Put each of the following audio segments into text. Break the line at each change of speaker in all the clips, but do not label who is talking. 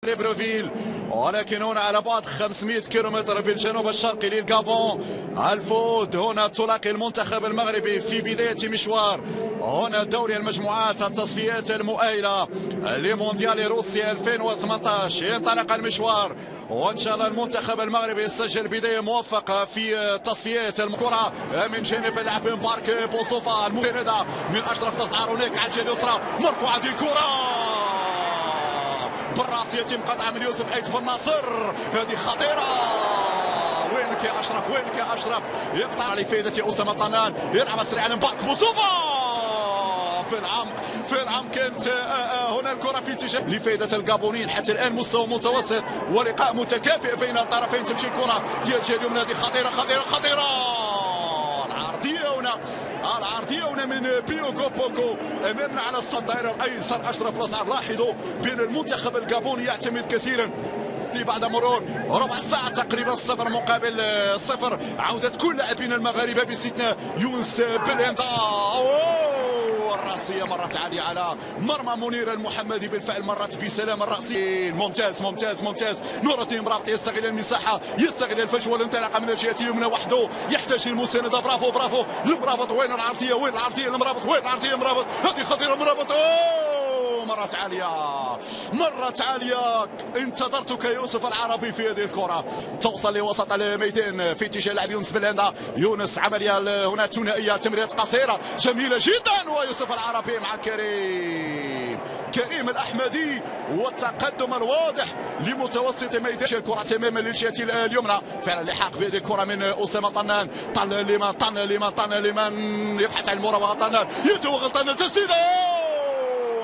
ليبروفيل، ولكن هنا على بعد 500 كيلومتر بالجنوب الشرقي للغابون. الفود هنا تلاقي المنتخب المغربي في بداية مشوار هنا دوري المجموعات التصفيات المؤهلة لمونديال روسيا 2018. ينطلق المشوار وان شاء الله المنتخب المغربي يسجل بدايه موفقه في تصفيات الكره من جانب اللاعب مبارك بوصوفا المسانده من اشرف الازعار. هناك على الجهه اليسرى مرفوعه هذه الكره بالراس يتم قطعها من يوسف ايت بن ناصر. هذه خطيره. وينك يا اشرف وينك يا اشرف. يقطع لفائده اسامه طنان يلعب سريعا مبارك بوصوفا في العمق كانت هنا الكره في اتجاه لفائده الغابونيين. حتى الان مستوى متوسط ولقاء متكافئ بين الطرفين. تمشي الكره في الجهه اليمنى. هذه خطيره خطيره خطيره. العرضيه هنا من بيوكو بوكو امامنا على الدائره الايسر اشرف الازعار. لاحظوا بان المنتخب الغابوني يعتمد كثيرا بعد مرور ربع ساعة تقريبا 0 مقابل 0. عودة كل لاعبين المغاربة باستثناء يونس بلهندا. الراسية مرت عالية على مرمى منير المحمدي. بالفعل مرت بسلام الراسي. ممتاز ممتاز ممتاز. نور الدين مرابط يستغل المساحة يستغل الفجوة. الانطلاقة من الجهة اليمنى وحده يحتاج المساندة. برافو برافو لمرابط. وين العرضية وين العرضية لمرابط وين العرضية مرابط. هذه خطيرة مرابط. مرت عالية. انتظرتك يوسف العربي في هذه الكرة. توصل لوسط الميدان في اتجاه لاعب يونس بلهندا. يونس عملية هنا ثنائية تمريرات قصيرة جميلة جدا. ويوسف العربي مع كريم الأحمدي والتقدم الواضح لمتوسط ميدان. الكرة تماما للجهة اليمنى. فعلا لحاق بهذه الكرة من أسامة طنان. طنان لمن يبحث عن المراوغة. طنان يتوغل طنان تسديدة.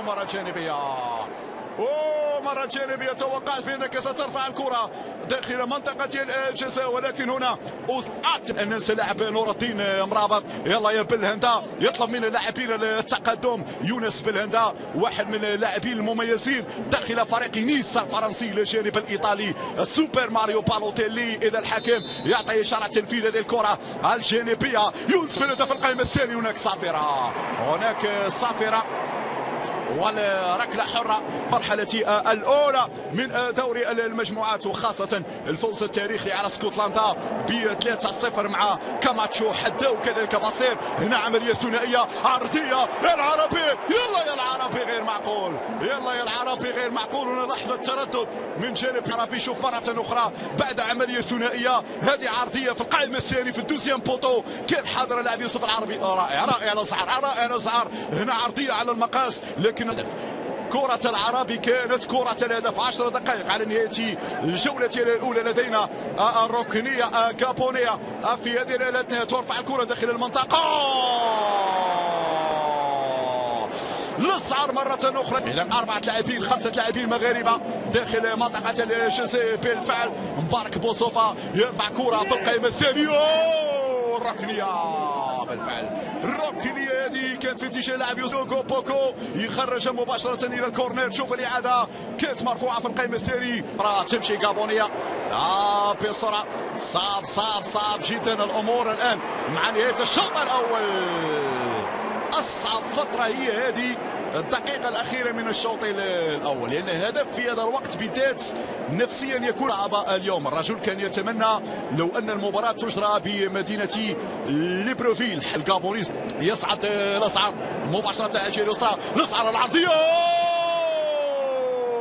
مرة جانبية. توقعت بأنك سترفع الكرة داخل منطقة الجزاء، ولكن هنا أن ننسى لاعب نور الدين مرابط. يلا يا بلهندا يطلب من اللاعبين التقدم. يونس بلهندا واحد من اللاعبين المميزين داخل فريق نيس الفرنسي إلى جانب الإيطالي السوبر ماريو بالوتيلي. إذا الحكم يعطي إشارة تنفيذ هذه الكرة الجانبية. يونس بلهندا في القائمة الثانية. هناك صافرة والركلة حرة مرحلة الأولى من دوري المجموعات، وخاصة الفوز التاريخي على اسكتلندا ب 3-0 مع كاماتشو حدا وكذلك بصير. هنا عملية ثنائية عرضية. يا العربي يلا يا العربي غير معقول. يلا يا العربي غير معقول. هنا لحظة تردد من جانب العربي. شوف مرة أخرى بعد عملية ثنائية. هذه عرضية في القائمة الثانية في الدوزيام بوتو. كان حاضر اللاعب يوسف العربي. رائع رائع الأزعار. هنا عرضية على المقاس لكن كرة العربي كانت كرة الهدف. 10 دقائق على نهاية الجولة الأولى. لدينا الركنية كابونية في هذه الأثناء. ترفع الكرة داخل المنطقة. الأزعار مرة أخرى. إذا 4 لاعبين 5 لاعبين مغاربة داخل منطقة الجزاء. بالفعل مبارك بوصوفا يرفع كرة في القائمة الثانية. الركنية بالفعل. الركنية هذه كانت في اتجاه لاعب يوسوكو بوكو يخرج مباشرة إلى الكورنير. شوف الإعادة كانت مرفوعة في القائمة الثانية. تمشي غابونية بسرعة. صعب جدا الأمور الآن مع نهاية الشوط الأول. أصعب فترة هي هذه الدقيقة الأخيرة من الشوط الأول، لأن الهدف في هذا الوقت بالذات نفسيا يكون صعب اليوم. الرجل كان يتمنى لو أن المباراة تجرى بمدينة ليبروفيل. الغابونيس يصعد الأزعار مباشرة على الجهة اليسرى. الأزعار العرضية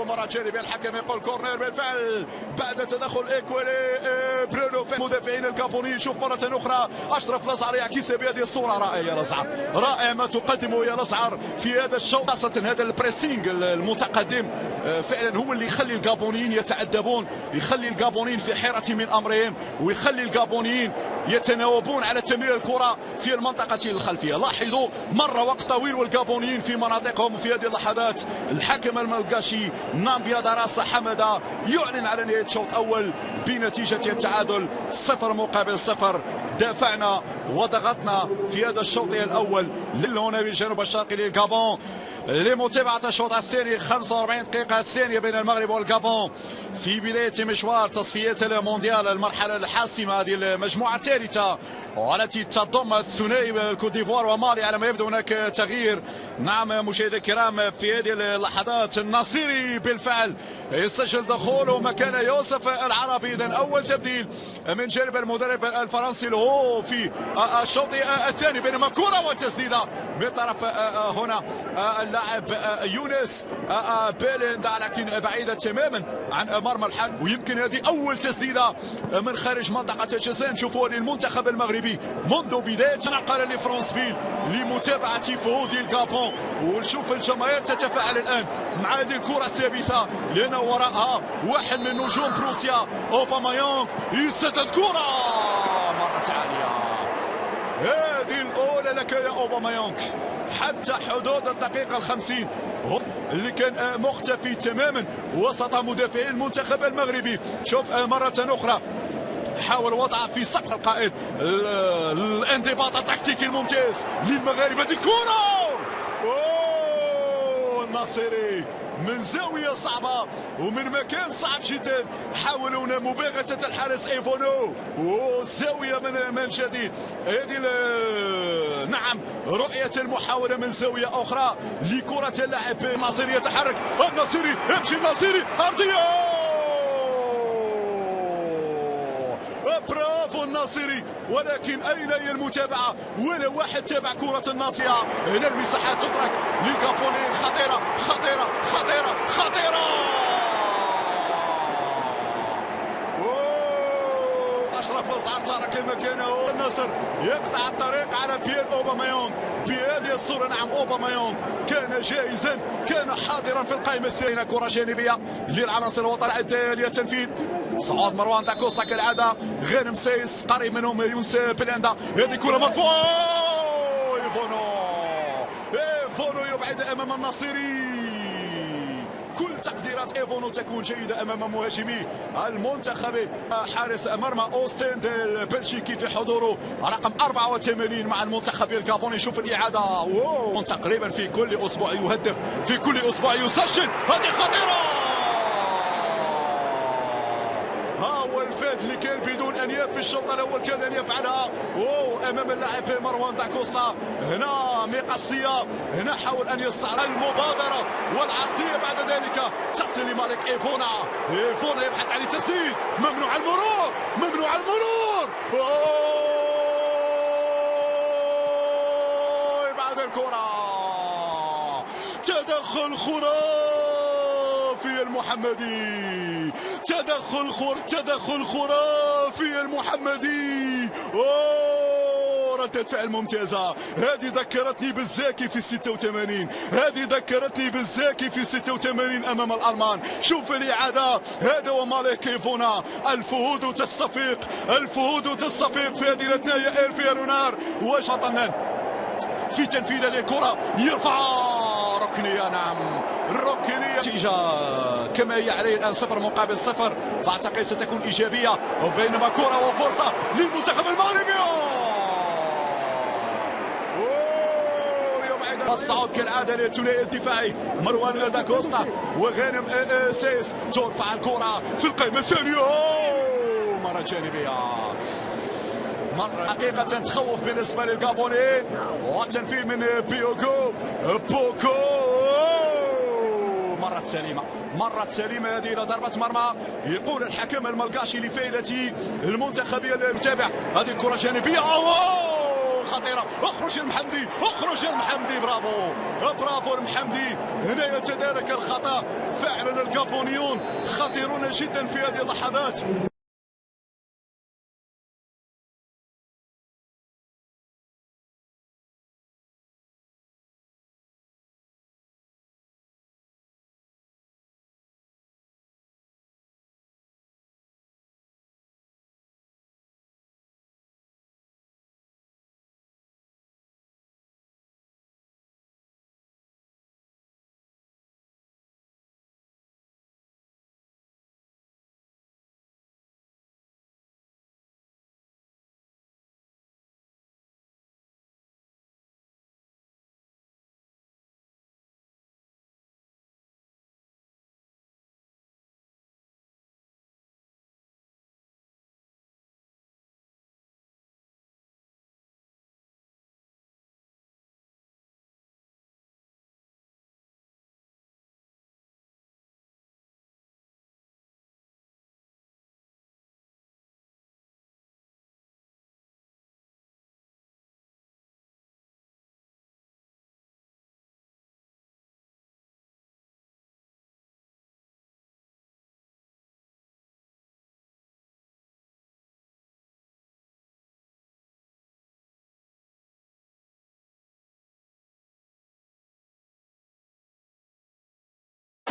مرة جانبية. الحكم يقول كورنير بالفعل بعد تدخل إيكوالي برونو في مدافعين الغابونيين. شوف مرة أخرى أشرف الأزعار يعكس بهذه الصورة. رائع يا الأزعار. رائع ما تقدمه يا الأزعار في هذا الشوط، خاصة هذا البريسينج المتقدم. فعلا هو اللي يخلي الغابونيين يتعذبون، يخلي الغابونيين في حيرة من أمرهم، ويخلي الغابونيين يتناوبون على تمرير الكرة في المنطقة الخلفية. لاحظوا مرة وقت طويل والغابونيين في مناطقهم. في هذه اللحظات الحكم الملقاشي نامبيا داراسا حمدة يعلن على نهاية الشوط الأول بنتيجة التعادل 0 مقابل 0. دافعنا وضغطنا في هذا الشوط الأول هنا بالجنوب الشرقي للغابون لمتابعة الشوط الثاني. 45 دقيقة الثانية بين المغرب والغابون في بداية مشوار تصفيات المونديال المرحلة الحاسمة هذه المجموعة الثالثة. والتي تضم الثنائي الكوت ديفوار ومالي. على ما يبدو هناك تغيير. نعم مشاهدي الكرام، في هذه اللحظات الناصري بالفعل يسجل دخوله مكان يوسف العربي. اذا اول تبديل من جانب المدرب الفرنسي له في الشوط الثاني، بينما كره وتسديده من طرف هنا اللاعب يونس بيليندا، لكن بعيده تماما عن مرمى الحل. ويمكن هذه اول تسديده من خارج منطقه الجزاء نشوفوها للمنتخب المغربي منذ بدايه نقل لفرانسفيل لمتابعه فهود الجابون. ونشوف الجماهير تتفاعل الان مع هذه الكره الثابته، لان وراءها واحد من نجوم بروسيا اوباميانغ يسدد كره مرة عالية. هذه الأولى لك يا أوباميانغ حتى حدود الدقيقة 50 اللي كان مختفي تماما وسط مدافعي المنتخب المغربي. شوف مرة أخرى حاول وضعه في سقف القائد، الانضباط التكتيكي الممتاز للمغاربة. دي الكرة الناصري من زاوية صعبة ومن مكان صعب جدا، حاولوا مباغتة الحارس ايفونو والزاوية من جديد. هذه نعم رؤية المحاولة من زاوية أخرى لكرة اللاعب الناصري. يتحرك الناصري، يمشي الناصري، أرضية، برافو الناصري. ولكن أين هي المتابعة؟ ولا واحد تابع كرة الناصية. هنا المساحات تترك للكابوني. خطيرة خطيرة خطيرة خطيرة. أشرف أسعار ترك مكانه. النصر يقطع الطريق على بيير أوباميانغ بهذه الصورة. نعم أوباميانغ كان جاهزا، كان حاضرا في القائمة الثانية. كرة جانبية للعناصر الوطنية للتنفيذ. صعود مروان داكوستا كالعادة، غانم سايس قريب منهم يونس بيليندا. هذه كرة مرفوعة، ايفونو يبعد أمام الناصري. كل تقديرات ايفونو تكون جيدة أمام مهاجمي المنتخب. حارس مرمى أوستند البلجيكي في حضوره رقم 84 مع المنتخب الجابوني. شوف الإعادة، تقريبا في كل أسبوع يهدف، في كل أسبوع يسجل. هذه خطيرة. والفات اللي كان بدون انياب في الشوط الاول كان ان يفعلها امام اللاعب مروان داكوستا. هنا مقصيه، هنا حاول ان يستعرض المبادره والعرضيه، بعد ذلك تصل لمالك ايفونا. ايفونا يبحث عن التسديد، ممنوع المرور، ممنوع المرور. بعد الكره تدخل خرافي المحمدي، تدخل خرافي المحمدي. ردة فعل ممتازة. هذه ذكرتني بالزاكي في 86، هذه ذكرتني بالزاكي في 86 أمام الألمان. شوف الإعادة، هذا ومالك ايفونا. الفهود تصطفيق، الفهود تصطفيق في هذه الأثناء. إيرفي رونار وشطنان في تنفيذ للكرة، يرفع ركنية. نعم الركنية. نتيجة كما هي عليه الآن 0-0، فأعتقد ستكون إيجابية. وبينما كرة وفرصة للمنتخب المغربي. الصعود كالعادة للثنائي الدفاعي مروان داكوستا وغانم سايس. ترفع الكرة في القائمة الثانية، مرة جانبية، مرة حقيقة تخوف بالنسبة للجابوني. والتنفيذ من بوكو. مرة سليمة، مرة سليمة. هذه ضربة مرمى يقول الحكم الملقاشي لفائدة المنتخب المتابع. هذه الكرة جانبية خطيرة. اخرج المحمدي، اخرج المحمدي. برافو برافو المحمدي. هنا يتدارك الخطأ. فعلا الجابونيون خطيرون جدا في هذه اللحظات.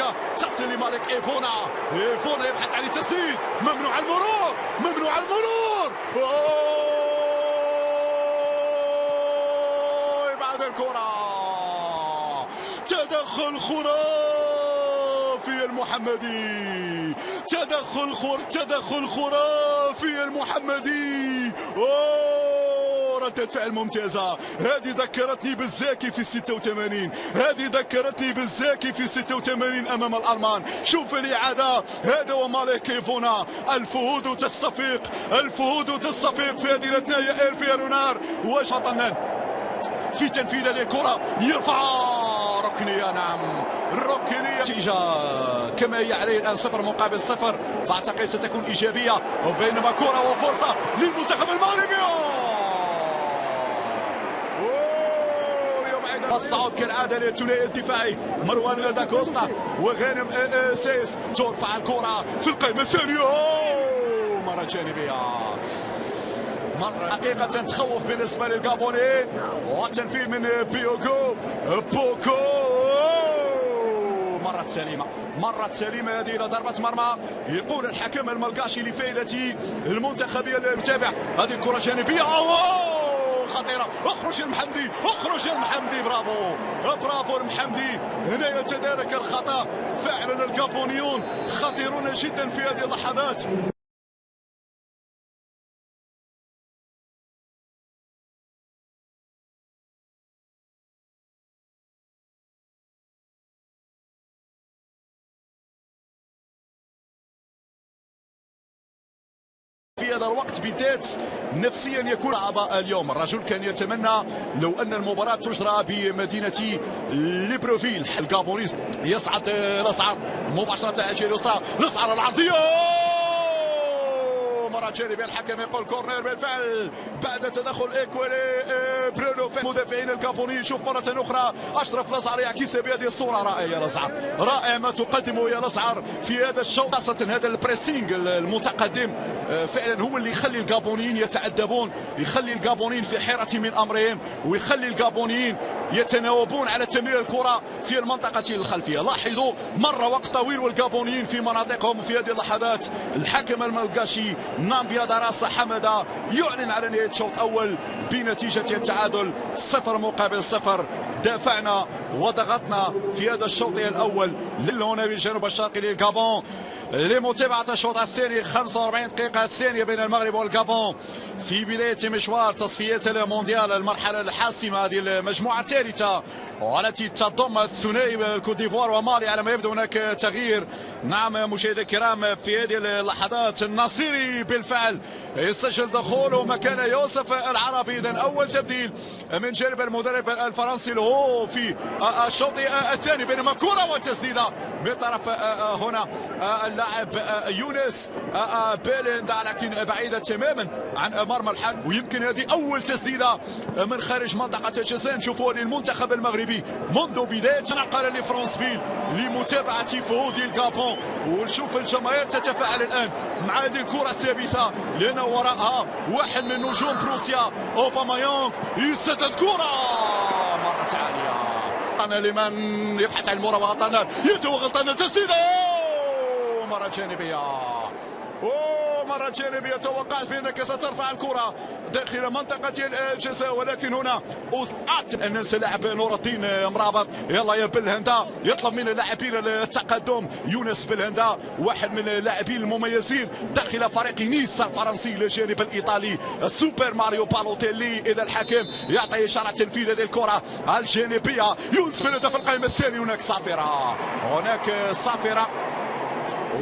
مالك تصل لمالك ايفونا يبحث عن التسديد، ممنوع المرور. بعد الكرة تدخل خرافي المحمدي، تدخل خرافي المحمدي. ردة فعل ممتازة. هذه ذكرتني بالزاكي في 86، هذه ذكرتني بالزاكي في 86 أمام الألمان. شوف الإعادة، هذا ومالك كيفونا. الفهود تصطفيق في هذه الأثناء. إيرفي رونار وشطنان في تنفيذ هذه الكرة، يرفع ركنية. نعم ركنية. نتيجة كما هي عليه الآن 0-0، فأعتقد ستكون إيجابية. وبينما كرة وفرصة للمنتخب المغربي. الصعود كالعاده للثنائي الدفاعي مروان داكوستا وغانم سيس. ترفع الكره في القائمه الثانيه، مره جانبيه، مرة حقيقة تخوف بالنسبة للغابونيين. والتنفيذ من بوكو. مرة سليمة هذه إلى ضربة مرمى. يقول الحكم الملقاشي لفائدة المنتخب المتابع هذه الكرة جانبية خطيرة. اخرج المحمدي، برافو المحمدي. هنا يتدارك الخطأ. فعلا الغابونيون خطيرون جدا في هذه اللحظات. في هذا الوقت بالذات نفسيا يكون صعب اليوم. الرجل كان يتمنى لو ان المباراه تجرى بمدينه ليبروفيل. الغابونيس يصعد لصعر مباشره على الجهه اليسرى، لصعر العرضيه، مرة جانبية. الحكم يقول كورنر بالفعل بعد تدخل ايكوالي برونو في مدافعين الغابونيين. شوف مرة أخرى أشرف لصعر يعكس بهذه الصورة. رائع لصعر، رائع ما تقدمه يا لصعر في هذا الشوط، خاصة هذا البريسينج المتقدم. فعلا هو اللي يخلي الغابونيين يتعذبون، يخلي الغابونيين في حيرة من أمرين، ويخلي الغابونيين يتناوبون على تمرير الكرة في المنطقة الخلفية. لاحظوا مرة وقت طويل والغابونيين في مناطقهم. في هذه اللحظات الحكم الملقاشي نامبيا دراس حمدة يعلن على نهاية الشوط الأول بنتيجة التعادل 0-0. دافعنا وضغطنا في هذا الشوط الأول هنا بالجنوب الشرقي للغابون. لمتابعة الشوط الثاني 45 دقيقة الثانية بين المغرب والغابون في بداية مشوار تصفيات المونديال المرحلة الحاسمة. هذه المجموعة الثالثة والتي تضم الثنائي الكوت ديفوار ومالي. على ما يبدو هناك تغيير. نعم مشاهدي الكرام في هذه اللحظات الناصيري بالفعل يسجل دخوله مكان يوسف العربي. إذن أول تبديل من جانب المدرب الفرنسي له في الشوط الثاني. بينما كرة وتسديدة من طرف هنا اللاعب يونس بيليندا، لكن بعيدة تماما عن مرمى الحل. ويمكن هذه أول تسديدة من خارج منطقة الجزاء نشوفوها للمنتخب المغربي منذ بداية نقل لفرانسفيل لمتابعة فهود الغابون. ونشوف الجماهير تتفاعل الآن مع هذه الكرة الثابتة لأن وراءها واحد من نجوم بروسيا أوباميانغ يسدد كرة مرة عالية. أنا لمن يبحث عن المراوغة يتوغل تسديدة مرة جانبية. مرة جانبية. توقعت بأنك سترفع الكرة داخل منطقة الجزاء، ولكن هنا أسأت أن ننسى لاعب نور الدين مرابط. يلا يا بلهندا يطلب من اللاعبين التقدم. يونس بلهندا واحد من اللاعبين المميزين داخل فريق نيس الفرنسي للجانب الإيطالي. سوبر ماريو بالوتيلي. إذا الحكم يعطي إشارة تنفيذ هذه الكرة الجانبية. يونس بلهندا في القائمة الثانية. هناك صافرة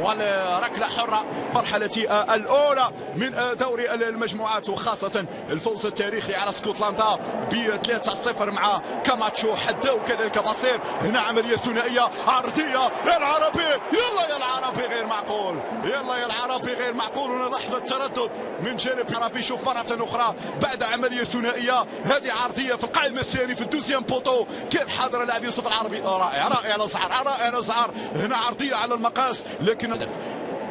والركلة حرة مرحلة الأولى من دوري المجموعات، وخاصة الفوز التاريخي على اسكتلندا ب3-0 مع كاماتشو حدا وكذلك بصير. هنا عملية ثنائية عرضية العربي. يلا يا العربي غير معقول، يلا يا العربي غير معقول. هنا لحظة تردد من جانب العربي. شوف مرة أخرى بعد عملية ثنائية هذه عرضية في القائمة الثاني في الدوزيام بوتو. كان حاضر اللاعب يوسف العربي. رائع لصعر. هنا عرضية على المقاس لكن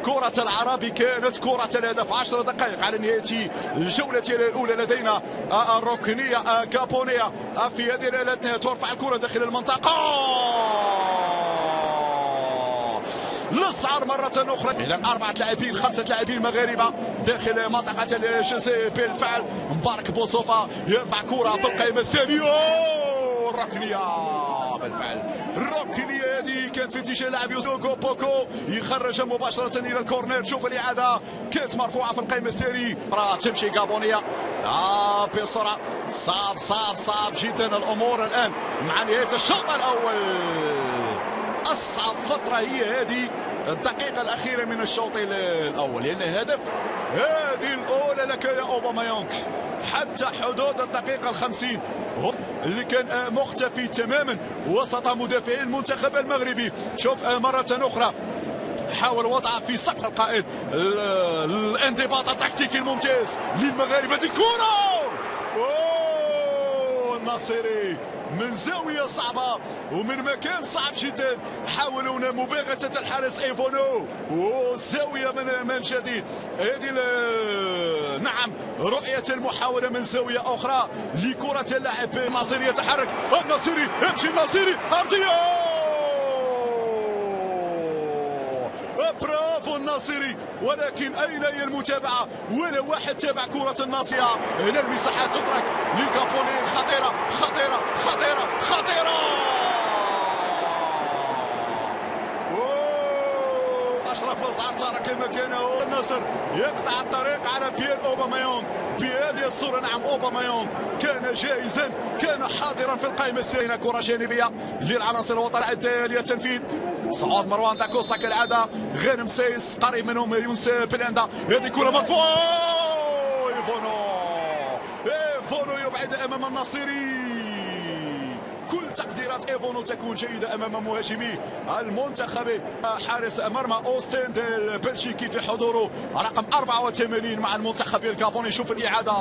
كرة العربي كانت كرة الهدف. 10 دقائق على نهاية الجولة الأولى. لدينا الركنية غابونية في هذه الأثناء. ترفع الكرة داخل المنطقة. للصعر مرة أخرى. إذا 4 لاعبين 5 لاعبين مغاربة داخل منطقة الجزاء بالفعل. مبارك بوصوفة يرفع كرة في القائمة الثانية، الركنية بالفعل. الركنية هذه كانت في اتجاه لاعب يوسوغو بوكو، يخرج مباشرة إلى الكورنر. شوف الإعادة كانت مرفوعة في القائمة الثانية. تمشي غابونية بسرعة. صعب جدا الأمور الآن مع نهاية الشوط الأول. أصعب فترة هي هذه الدقيقة الأخيرة من الشوط الأول، لأن هدف هذه الأولى لك يا أوباميانغ حتى حدود الدقيقة 50 اللي كان مختفي تماما وسط مدافعي المنتخب المغربي. شوف مرة أخرى حاول وضعها في سقف القائد. الانضباط التكتيكي الممتاز للمغاربة. دي كرة الناصري من زاوية صعبة ومن مكان صعب جدا، حاولوا مباغتة الحارس ايفونو والزاوية من جديد. هذه نعم رؤية المحاولة من زاوية أخرى لكرة اللاعب الناصري. يتحرك الناصري، يمشي الناصري، أرضية. برافو الناصري، ولكن أين هي المتابعة؟ ولا واحد تابع كرة الناصية. هنا المساحات تترك للكابوني. خطيرة خطيرة خطيرة خطيرة. أشرف الأصعر ترك مكانه. النصر يقطع الطريق على بيير أوباميانغ بهذه الصورة. نعم أوباميانغ كان جاهزا، كان حاضرا في القائمة الثانية. كرة جانبية للعناصر الوطنية للتنفيذ. صعود مروان داكوستا كالعادة. غانم سايس قريب منهم يونس بلاندا. هذه كرة مرفوعة. ايفونو يبعد أمام الناصري. كل تقديرات ايفونو تكون جيدة أمام مهاجمي المنتخب. حارس مرمى أوستند البلجيكي في حضوره رقم 84 مع المنتخب الكابوني. شوف الإعادة.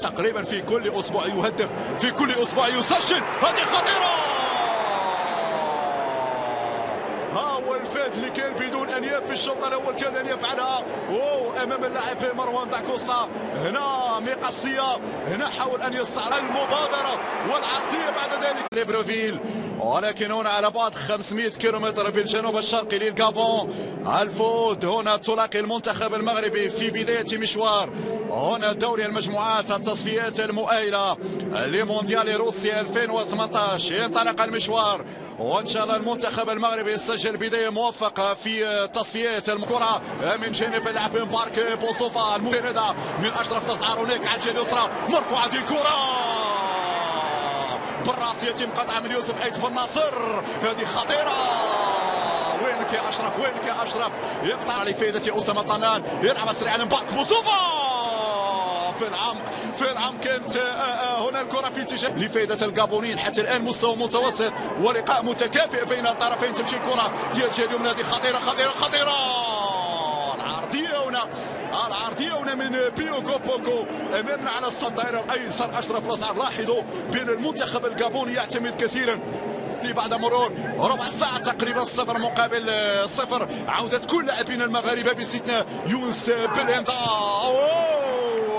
تقريبا في كل أسبوع يهدف، في كل أسبوع يسجل. هذه خطيرة. الفات اللي كان بدون انياب في الشوط الاول كان ان يفعلها امام اللاعب مروان داكوستا. هنا مقصيه، هنا حاول ان يستعرض المبادره والعرضيه بعد ذلك ليبروفيل. ولكن هنا على بعد 500 كيلومتر بالجنوب الشرقي للغابون. الفود هنا تلاقي المنتخب المغربي في بدايه مشوار. هنا دوري المجموعات التصفيات المؤهله لمونديال روسيا 2018. ينطلق المشوار وان شاء الله المنتخب المغربي يسجل بدايه موفقه في تصفيات الكره من جانب اللاعب مبارك بوصوفه. المبرده من اشرف الأصعر هناك على الجهه اليسرى مرفوعه دي الكره بالراس يتم قطعها من يوسف ايت بن ناصر. هذه خطيره. وينك يا اشرف، وينك يا اشرف. يقطع لفائده اسامه طنان. يلعب سريعا مبارك بوصوفه في العمق كانت هنا الكره في اتجاه لفائده الغابونيين. حتى الان مستوى متوسط ولقاء متكافئ بين الطرفين. تمشي الكره في الجهه اليمنى. هذه خطيره خطيره خطيره. العرضيه هنا من بيوغو بوكو امامنا على الدائره الايسر اشرف الأصعر. لاحظوا بان المنتخب الغابوني يعتمد كثيرا بعد مرور ربع ساعة تقريبا 0 مقابل 0 عودة كل لاعبين المغاربة باستثناء يونس بلاندا.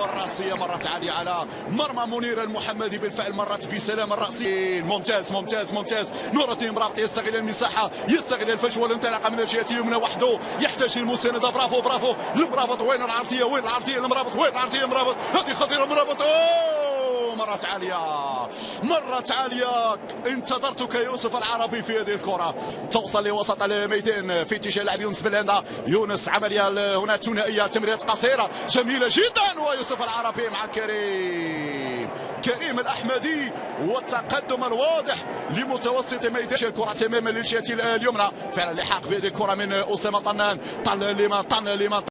الراسية مرت عالية على مرمى منير المحمدي. بالفعل مرت بسلام الراسي. ممتاز. نور الدين مرابط يستغل المساحة، يستغل الفجوة. الانطلاقة من الجهة اليمنى وحده يحتاج للمساندة. برافو المرابط. وين العرضية المرابط. هذه خطيرة مرابط. مرت عالية. انتظرتك يوسف العربي في هذه الكرة. توصل لوسط الميدان في اتجاه لاعب يونس بلاندا. يونس عملية هنا ثنائية، تمريرات قصيرة جميلة جدا. ويوسف العربي مع كريم الأحمدي والتقدم الواضح لمتوسط ميدان. الكرة تماما للجهة اليمنى. فعلا لحاق بهذه الكرة من أسامة طنان. طن لمن